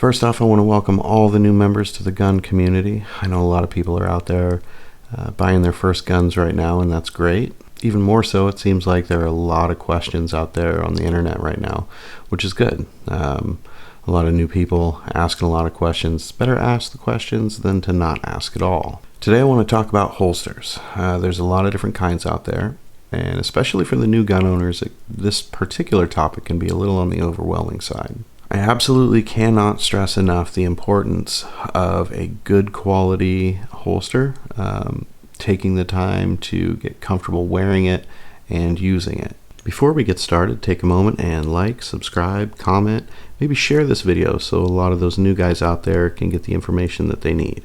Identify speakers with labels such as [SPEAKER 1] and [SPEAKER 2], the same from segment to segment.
[SPEAKER 1] First off, I want to welcome all the new members to the gun community. I know a lot of people are out there buying their first guns right now, and that's great. Even more so, it seems like there are a lot of questions out there on the internet right now, which is good. A lot of new people asking a lot of questions. It's better to ask the questions than to not ask at all. Today I want to talk about holsters. There's a lot of different kinds out there, and especially for the new gun owners, this particular topic can be a little on the overwhelming side. I absolutely cannot stress enough the importance of a good quality holster, taking the time to get comfortable wearing it and using it. Before we get started, take a moment and like, subscribe, comment, maybe share this video so a lot of those new guys out there can get the information that they need.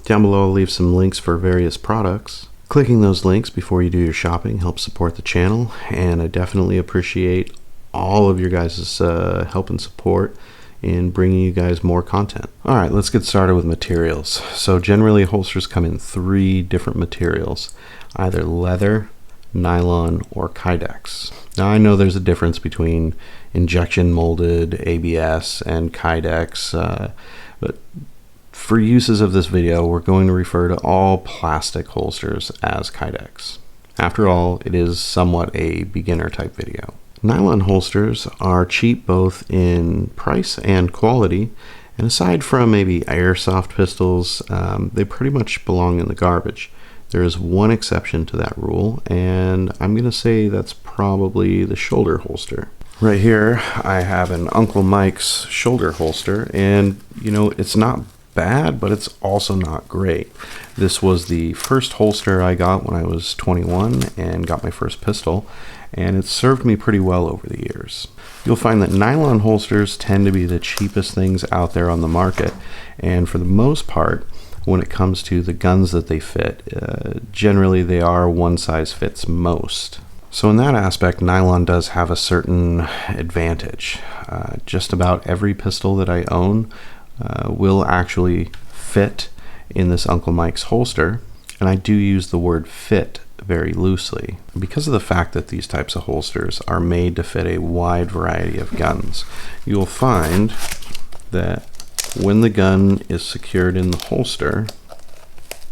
[SPEAKER 1] Down below I'll leave some links for various products. Clicking those links before you do your shopping helps support the channel, and I definitely appreciate all of your guys' help and support in bringing you guys more content. Alright, let's get started with materials. So generally holsters come in 3 different materials, either leather, nylon, or Kydex. Now I know there's a difference between injection molded ABS and Kydex, but for uses of this video we're going to refer to all plastic holsters as Kydex. After all, it is somewhat a beginner type video. Nylon holsters are cheap both in price and quality, and aside from maybe airsoft pistols, they pretty much belong in the garbage. There is one exception to that rule, and I'm going to say that's probably the shoulder holster. Right here I have an Uncle Mike's shoulder holster, and you know, it's not bad, but it's also not great. This was the first holster I got when I was 21 and got my first pistol, and it's served me pretty well over the years. You'll find that nylon holsters tend to be the cheapest things out there on the market, and for the most part, when it comes to the guns that they fit, generally they are one size fits most. So in that aspect, nylon does have a certain advantage. Just about every pistol that I own will actually fit in this Uncle Mike's holster, and I do use the word fit very loosely because of the fact that these types of holsters are made to fit a wide variety of guns. You'll find that when the gun is secured in the holster,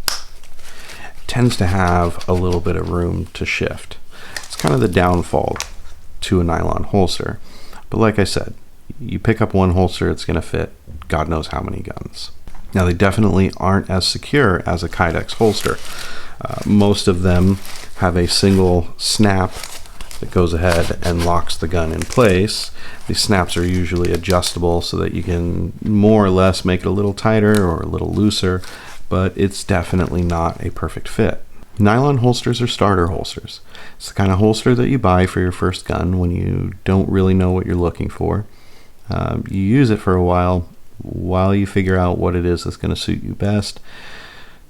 [SPEAKER 1] it tends to have a little bit of room to shift. It's kind of the downfall to a nylon holster, but like I said, you pick up one holster, it's going to fit God knows how many guns. Now they definitely aren't as secure as a Kydex holster. Most of them have a single snap that goes ahead and locks the gun in place. These snaps are usually adjustable so that you can more or less make it a little tighter or a little looser, but it's definitely not a perfect fit. Nylon holsters are starter holsters. It's the kind of holster that you buy for your first gun when you don't really know what you're looking for. You use it for a while you figure out what it is that's going to suit you best.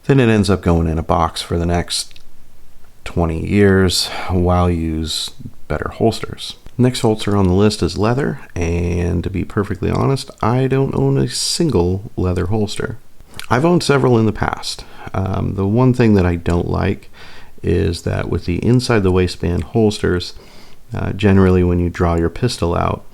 [SPEAKER 1] Then it ends up going in a box for the next 20 years while you use better holsters. Next holster on the list is leather, and to be perfectly honest, I don't own a single leather holster. I've owned several in the past. The one thing that I don't like is that with the inside the waistband holsters, generally when you draw your pistol out,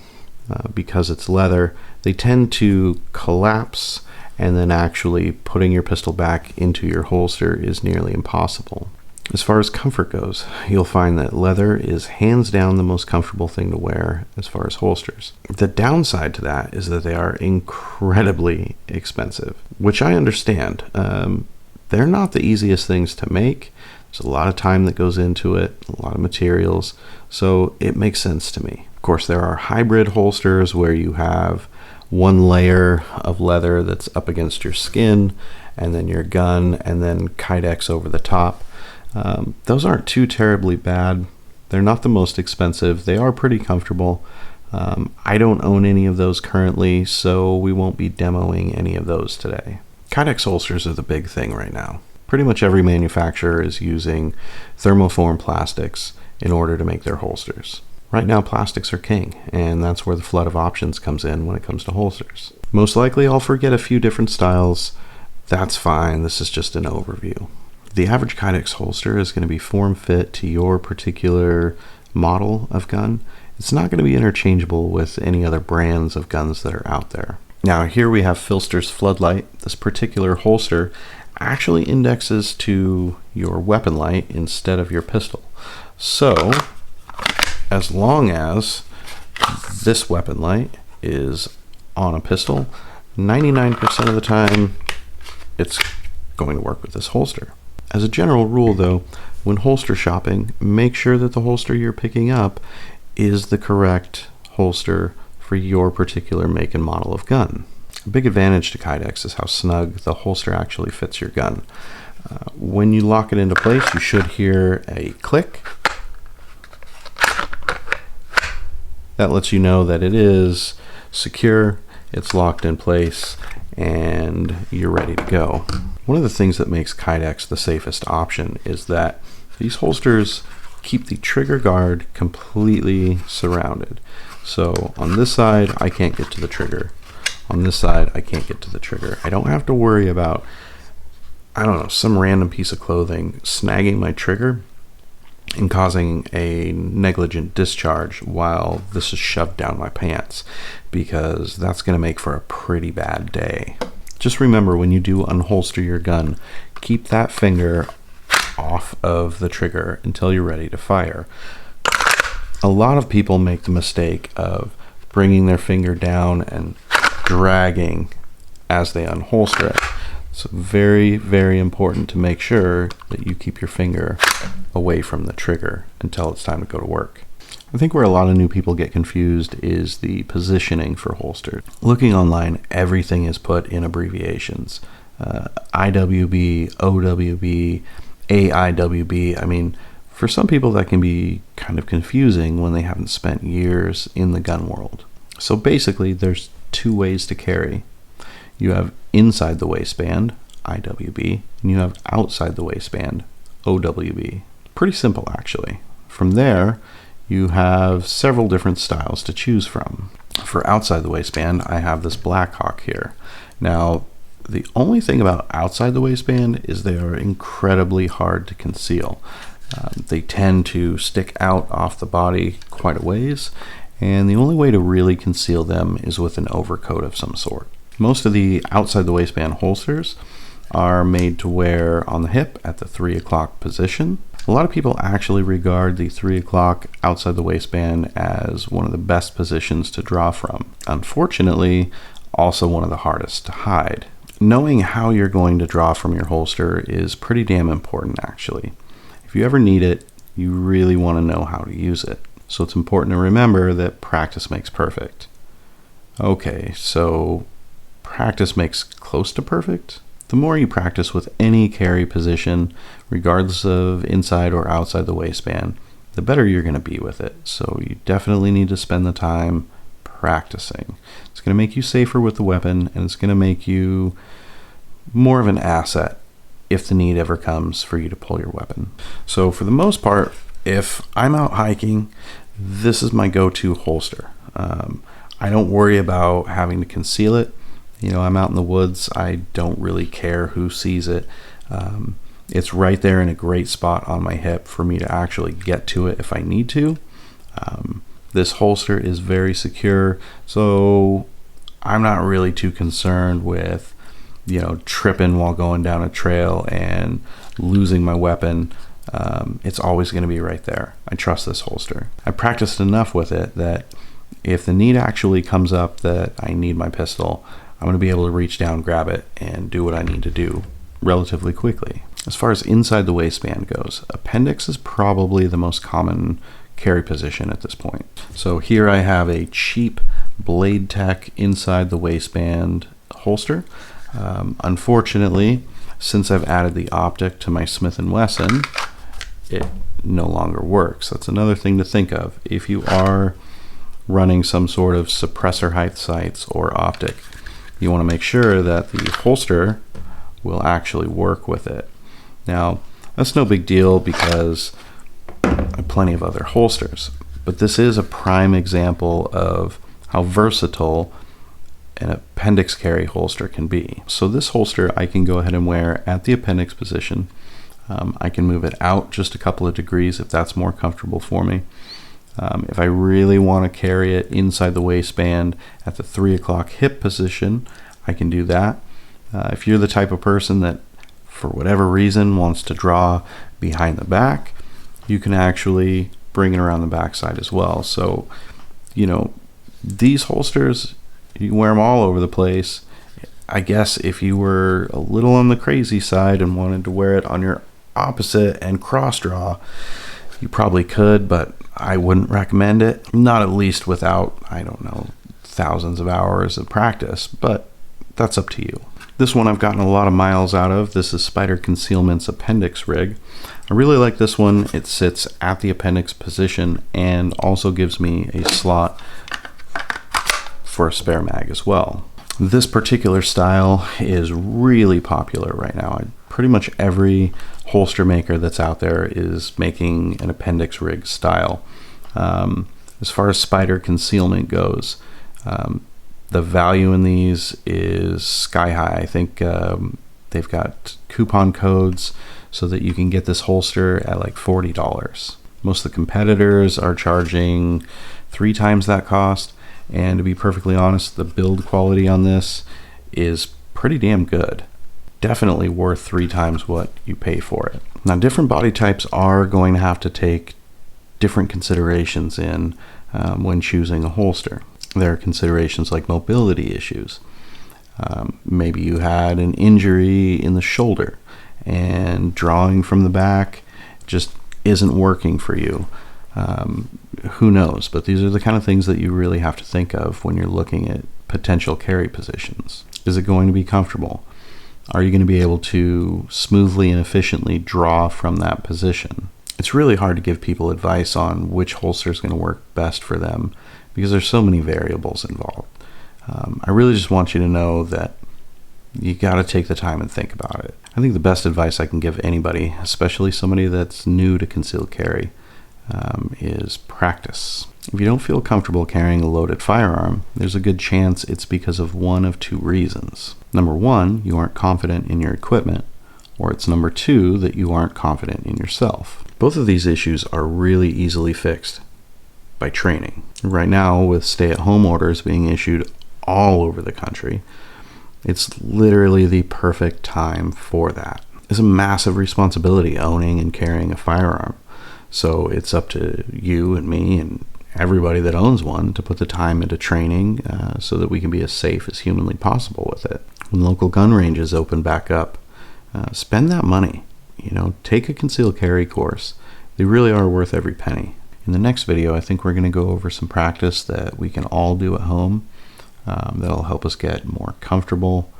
[SPEAKER 1] because it's leather, they tend to collapse, and then actually putting your pistol back into your holster is nearly impossible. As far as comfort goes, you'll find that leather is hands down the most comfortable thing to wear as far as holsters. The downside to that is that they are incredibly expensive, which I understand. They're not the easiest things to make. There's a lot of time that goes into it, a lot of materials, so it makes sense to me. Of course, there are hybrid holsters where you have one layer of leather that's up against your skin, and then your gun, and then Kydex over the top. Those aren't too terribly bad. They're not the most expensive. They are pretty comfortable. I don't own any of those currently, so we won't be demoing any of those today. Kydex holsters are the big thing right now. Pretty much every manufacturer is using thermoform plastics in order to make their holsters. Right now plastics are king, and that's where the flood of options comes in when it comes to holsters. Most likely I'll forget a few different styles. That's fine, this is just an overview. The average Kydex holster is going to be form fit to your particular model of gun. It's not going to be interchangeable with any other brands of guns that are out there. Now here we have Filster's Floodlight. This particular holster actually indexes to your weapon light instead of your pistol. So as long as this weapon light is on a pistol, 99% of the time it's going to work with this holster. As a general rule though, when holster shopping, make sure that the holster you're picking up is the correct holster for your particular make and model of gun. A big advantage to Kydex is how snug the holster actually fits your gun. When you lock it into place, you should hear a click. That lets you know that it is secure, it's locked in place, and you're ready to go. One of the things that makes Kydex the safest option is that these holsters keep the trigger guard completely surrounded. So on this side, I can't get to the trigger. On this side, I can't get to the trigger. I don't have to worry about, I don't know, some random piece of clothing snagging my trigger and causing a negligent discharge while this is shoved down my pants, because that's going to make for a pretty bad day. Just remember, when you do unholster your gun, keep that finger off of the trigger until you're ready to fire. A lot of people make the mistake of bringing their finger down and dragging as they unholster it. So very, very important to make sure that you keep your finger away from the trigger until it's time to go to work. I think where a lot of new people get confused is the positioning for holsters. Looking online, everything is put in abbreviations. IWB, OWB, AIWB. I mean, for some people that can be kind of confusing when they haven't spent years in the gun world. So basically, there's two ways to carry. You have inside the waistband, IWB, and you have outside the waistband, OWB. Pretty simple, actually. From there, you have several different styles to choose from. For outside the waistband, I have this Blackhawk here. Now, the only thing about outside the waistband is they are incredibly hard to conceal. They tend to stick out off the body quite a ways, and the only way to really conceal them is with an overcoat of some sort. Most of the outside the waistband holsters are made to wear on the hip at the 3 o'clock position. A lot of people actually regard the 3 o'clock outside the waistband as one of the best positions to draw from. Unfortunately, also one of the hardest to hide. Knowing how you're going to draw from your holster is pretty damn important, actually. If you ever need it, you really want to know how to use it. So it's important to remember that practice makes perfect. Okay, so practice makes close to perfect? The more you practice with any carry position, regardless of inside or outside the waistband, the better you're going to be with it. So you definitely need to spend the time practicing. It's going to make you safer with the weapon, and it's going to make you more of an asset if the need ever comes for you to pull your weapon. So for the most part, if I'm out hiking, this is my go-to holster. I don't worry about having to conceal it. You know, I'm out in the woods. I don't really care who sees it. It's right there in a great spot on my hip for me to actually get to it if I need to. This holster is very secure, so I'm not really too concerned with, you know, tripping while going down a trail and losing my weapon. It's always going to be right there. I trust this holster. I practiced enough with it that if the need actually comes up that I need my pistol, I'm going to be able to reach down, grab it, and do what I need to do relatively quickly. As far as inside the waistband goes, appendix is probably the most common carry position at this point. So here I have a cheap Blade Tech inside the waistband holster. Unfortunately, since I've added the optic to my Smith & Wesson, it no longer works. That's another thing to think of. If you are running some sort of suppressor height sights or optic, you want to make sure that the holster will actually work with it. Now, that's no big deal because I have plenty of other holsters, but this is a prime example of how versatile an appendix carry holster can be. So this holster I can go ahead and wear at the appendix position. I can move it out just a couple of degrees if that's more comfortable for me. If I really want to carry it inside the waistband at the 3 o'clock hip position, I can do that. If you're the type of person that, for whatever reason, wants to draw behind the back, you can actually bring it around the backside as well. So, these holsters, you can wear them all over the place. I guess if you were a little on the crazy side and wanted to wear it on your opposite and cross draw, you probably could, but I wouldn't recommend it. Not at least without, thousands of hours of practice, but that's up to you. This one I've gotten a lot of miles out of. This is Spider Concealment's appendix rig. I really like this one. It sits at the appendix position and also gives me a slot for a spare mag as well. This particular style is really popular right now. Pretty much every holster maker that's out there is making an appendix rig style. As far as spider concealment goes, the value in these is sky high. I think they've got coupon codes so that you can get this holster at like $40. Most of the competitors are charging 3 times that cost. And to be perfectly honest, the build quality on this is pretty damn good. Definitely worth 3 times what you pay for it. Now, different body types are going to have to take different considerations in when choosing a holster. There are considerations like mobility issues. Maybe you had an injury in the shoulder and drawing from the back just isn't working for you. Who knows? But these are the kind of things that you really have to think of when you're looking at potential carry positions. Is it going to be comfortable? Are you going to be able to smoothly and efficiently draw from that position? It's really hard to give people advice on which holster is going to work best for them because there's so many variables involved. I really just want you to know that you got to take the time and think about it. I think the best advice I can give anybody, especially somebody that's new to concealed carry, is practice. If you don't feel comfortable carrying a loaded firearm, there's a good chance it's because of one of 2 reasons. Number 1, you aren't confident in your equipment, or it's number 2, that you aren't confident in yourself. Both of these issues are really easily fixed by training. Right now, with stay-at-home orders being issued all over the country, it's literally the perfect time for that. It's a massive responsibility owning and carrying a firearm. So it's up to you and me and everybody that owns one to put the time into training so that we can be as safe as humanly possible with it. When local gun ranges open back up, spend that money. Take a concealed carry course. They really are worth every penny. In the next video, I think we're going to go over some practice that we can all do at home that'll help us get more comfortable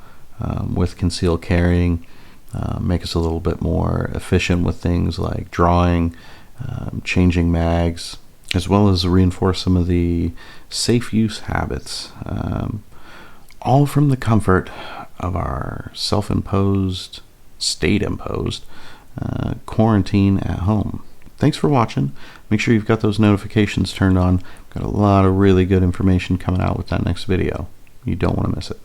[SPEAKER 1] with concealed carrying, make us a little bit more efficient with things like drawing, changing mags, as well as reinforce some of the safe use habits, all from the comfort of our self-imposed, state-imposed quarantine at home. Thanks for watching. Make sure you've got those notifications turned on. Got a lot of really good information coming out with that next video. You don't want to miss it.